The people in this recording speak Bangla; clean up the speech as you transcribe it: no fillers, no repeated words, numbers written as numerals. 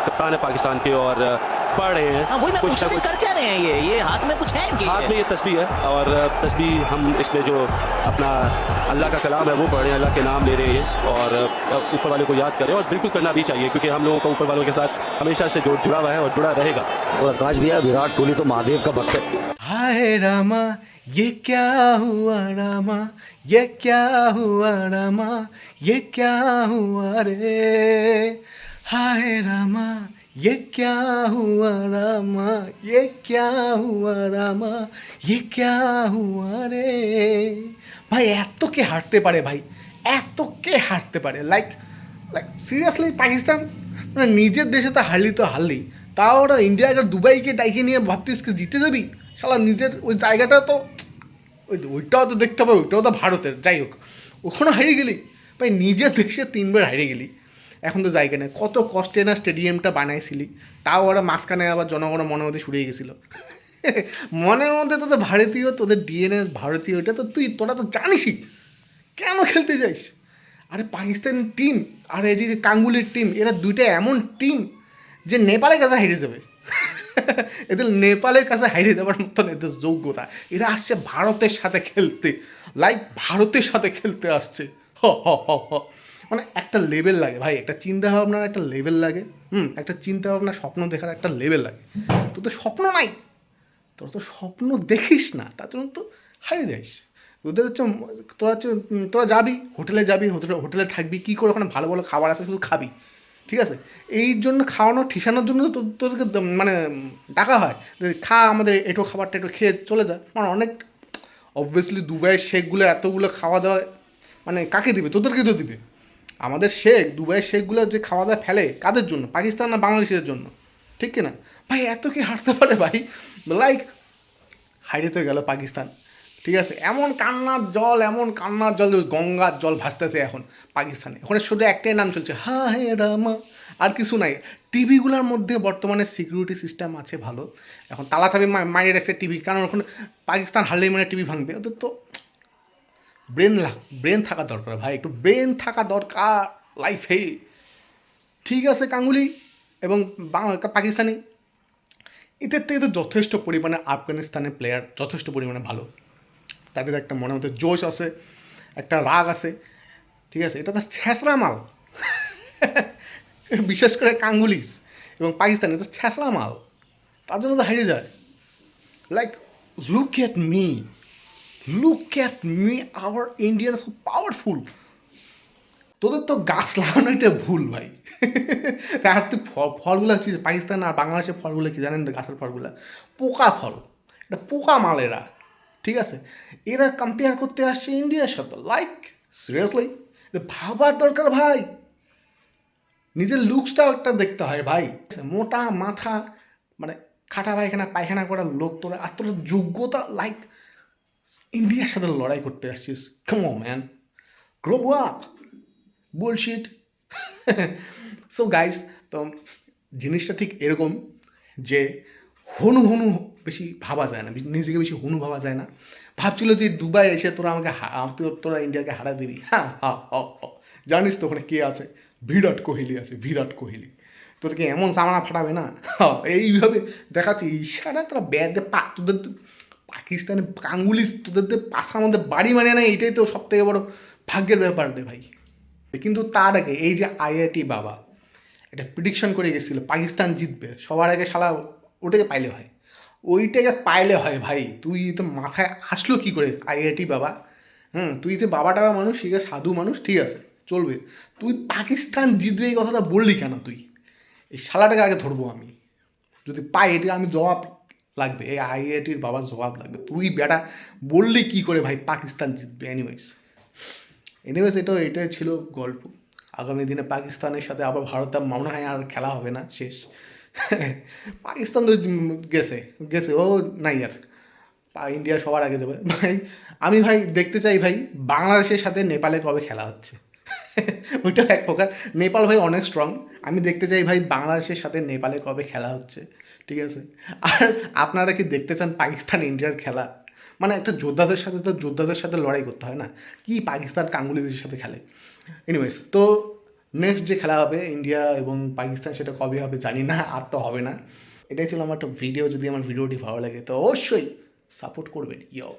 कप्तान है पाकिस्तान के और पढ़ रहे हैं। हाँ, वही मैं पूछ रहा था, कर क्या रहे हैं ये हाथ में कुछ है इनके? हाथ में ये तस्बीह है और तस्बीह हम इसमें जो अपना अल्लाह का कलाम है वो पढ़ रहे हैं, अल्लाह के नाम ले रहे हैं और ऊपर वाले को याद करें और बिल्कुल करना भी चाहिए क्योंकि हम लोगों का ऊपर वालों के साथ हमेशा से जुड़ा हुआ है और जुड़ा रहेगा। और आकाश भैया, विराट कोहली तो महादेव का भक्त है। हाय रामा ये क्या हुआ रामा, ये क्या हुआ रामा, ये क्या हुआ रे। हाय रामा ये क्या हुआ रामा, ये क्या हुआ रामा, ये क्या हुआ রে। ভাই এত কে হাঁটতে পারে ভাই, এত কে হাঁটতে পারে? লাইক লাইক সিরিয়াসলি পাকিস্তান মানে নিজের দেশে তো হারলি তো হারলি, তাও ওরা ইন্ডিয়াকে দুবাইকে ডাইকে নিয়ে ভাবতিস কি জিতে যাবি? শালা নিজের ওই জায়গাটা তো ওইটাও তো দেখতে হবে, ওইটাও তো ভারতের। যাই হোক, ওখানে হারিয়ে গেলি ভাই, নিজের দেশে 3 বার হারিয়ে গেলি। এখন তো জায়গা নেই, কত কষ্টে না স্টেডিয়ামটা বানাইছিলি, তাও ওরা মাঝখানে আবার জনগণের মনের মধ্যে শুরিয়ে গেছিলো। মনের মধ্যে তোদের ভারতীয়, তোদের ডিএনএ ভারতীয়, এটা তো তোরা তো জানিসই, কেন খেলতে যাইস? আরে পাকিস্তান টিম আর এই যে গাঙ্গুলির টিম, এরা দুইটা এমন টিম যে নেপালের কাছে হেরে যাবে। এদের নেপালের কাছে হেরে যাওয়ার মতন এদের যোগ্যতা। এরা আসছে ভারতের সাথে খেলতে, লাইক ভারতের সাথে খেলতে আসছে। মানে একটা লেভেল লাগে ভাই, একটা চিন্তা ভাবনার একটা লেভেল লাগে। একটা চিন্তা ভাবনা, স্বপ্ন দেখার একটা লেভেল লাগে। তোর তো স্বপ্ন নাই, তোরা তো স্বপ্ন দেখিস না, তার জন্য তো হারিয়ে যাইস। ওদের হচ্ছে তোরা যাবি হোটেলে, হোটেলে থাকবি, কী করে ওখানে ভালো ভালো খাবার আছে শুধু খাবি, ঠিক আছে? এই জন্য খাওয়ানো ঠিসানোর জন্য তো তোদেরকে মানে ডাকা হয়, খা আমাদের এটো খাবারটা একটু খেয়ে চলে যায়। মানে অনেক অবভিয়াসলি দুবাইয়ের শেখগুলো এতগুলো খাওয়া দাওয়া মানে কাকে দিবে? তোদেরকে তো দিবে। আমাদের শেখ, দুবাইয়ের শেখগুলো যে খাওয়া দাওয়া ফেলে কাদের জন্য? পাকিস্তান না বাংলাদেশের জন্য, ঠিক কিনা ভাই? এত কি হারতে পারে ভাই? লাইক হারিয়ে তো গেল পাকিস্তান, ঠিক আছে? এমন কান্নার জল, গঙ্গার জল ভাসতেছে এখন পাকিস্তানে। ওখানে শুধু একটাই নাম চলছে, হায় রামা, আর কিছু নাই। টিভিগুলোর মধ্যে বর্তমানে সিকিউরিটি সিস্টেম আছে ভালো, এখন তালা চাবি মারিয়ে রাখছে টিভি, কারণ ওখানে পাকিস্তান হারলেই মানে টিভি ভাঙবে। ওদের তো ব্রেন থাকা দরকার ভাই, একটু ব্রেন থাকা দরকার লাইফে। ঠিক আছে, গাঙ্গুলি এবং পাকিস্তানি এদের থেকে তো যথেষ্ট পরিমাণে আফগানিস্তানের প্লেয়ার যথেষ্ট পরিমাণে ভালো। তাদের একটা মনের মধ্যে জোশ আছে, একটা রাগ আছে, ঠিক আছে? এটা তো ছ্যাঁচড়া মাল। বিশেষ করে গাঙ্গুলিস এবং পাকিস্তানি তো ছ্যাঁচড়া মাল, তার জন্য তো হারিয়ে যায়। Like look at me, hour Indian so powerful. তোদের তো গাছ লাগানো এটা ভুল ভাই। আর তুই ফলগুলো হচ্ছে পাকিস্তান আর বাংলাদেশের ফলগুলো কি জানেন? গাছের ফলগুলো পোকা ফল, এটা পোকা মাল এরা, ঠিক আছে? এরা কম্পেয়ার করতে আসছে ইন্ডিয়ার সাথে। লাইক সিরিয়াসলি ভাবার দরকার ভাই, নিজের লুকসটাও একটা দেখতে হয় ভাই। মোটা মাথা মানে খাটা পায়খানা করার লোক তোরা, আর তোর যোগ্যতা লাইক ইন্ডিয়ার সাথে লড়াই করতে আসছিস। Come on man, grow up, bullshit. So guys, তো জিনিসটা ঠিক এরকম যে হনু বেশি ভাবা যায় না, নিজেকে বেশি হনু ভাবা যায় না। ভাবছিল যে দুবাই এসে তোরা আমাকে তোরা ইন্ডিয়াকে হারা দিবি। হ্যাঁ, জানিস তো ওখানে কে আছে? বিরাট কোহলি আছে, বিরাট কোহলি। তোরকে এমন সামনা ফাটাবে না, এইভাবে দেখাচ্ছি ইশারা, তোরা ব্যাদে তোদের পাকিস্তানে গাঙ্গুলিস তোদের পাশার মধ্যে বাড়ি মানে না, এইটাই তো সব থেকে বড় ভাগ্যের ব্যাপার রে ভাই। কিন্তু তার আগে এই যে আইআইটি বাবা এটা প্রিডিকশন করে গেছিলো পাকিস্তান জিতবে, সবার আগে শালা ওটাকে পাইলে হয়, ওইটাকে পাইলে হয় ভাই। তুই তো মাথায় আসলো কী করে আইআইটি বাবা? তুই যে বাবাটা মানুষ, ঠিক আছে, সাধু মানুষ, ঠিক আছে, চলবে। তুই পাকিস্তান জিতবে এই কথাটা বললি কেন? তুই এই শালাটাকে আগে ধরবো আমি, যদি পাই এটা আমি জবাব লাগবে, এই আইআইটির বাবার জবাব লাগবে। তুই বেটা বললি কী করে ভাই পাকিস্তান জিতবে? এনিওয়েজ এটাই ছিল গল্প। আগামী দিনে পাকিস্তানের সাথে আবার ভারতের মনে হয় আর খেলা হবে না, শেষ। পাকিস্তান তো গেছে ও নাই আর, ইন্ডিয়া সবার আগে যাবে ভাই। আমি ভাই দেখতে চাই ভাই বাংলাদেশের সাথে নেপালে কবে খেলা হচ্ছে। ওইটা এক প্রকার, নেপাল ভাই অনেক স্ট্রং। আমি দেখতে চাই ভাই বাংলাদেশের সাথে নেপালে কবে খেলা হচ্ছে, ঠিক আছে? আর আপনারা কি দেখতে চান পাকিস্তান ইন্ডিয়ার খেলা? মানে একটা যোদ্ধাদের সাথে লড়াই করতে হয় না কি? পাকিস্তান গাঙ্গুলিদের সাথে খেলে। এনিওয়েজ, তো নেক্সট যে খেলা হবে ইন্ডিয়া এবং পাকিস্তান সেটা কবে হবে জানি না, আর তো হবে না। এটাই ছিল আমার একটা ভিডিও। যদি আমার ভিডিওটি ভালো লাগে তো অবশ্যই সাপোর্ট করবেন। ইয়ো।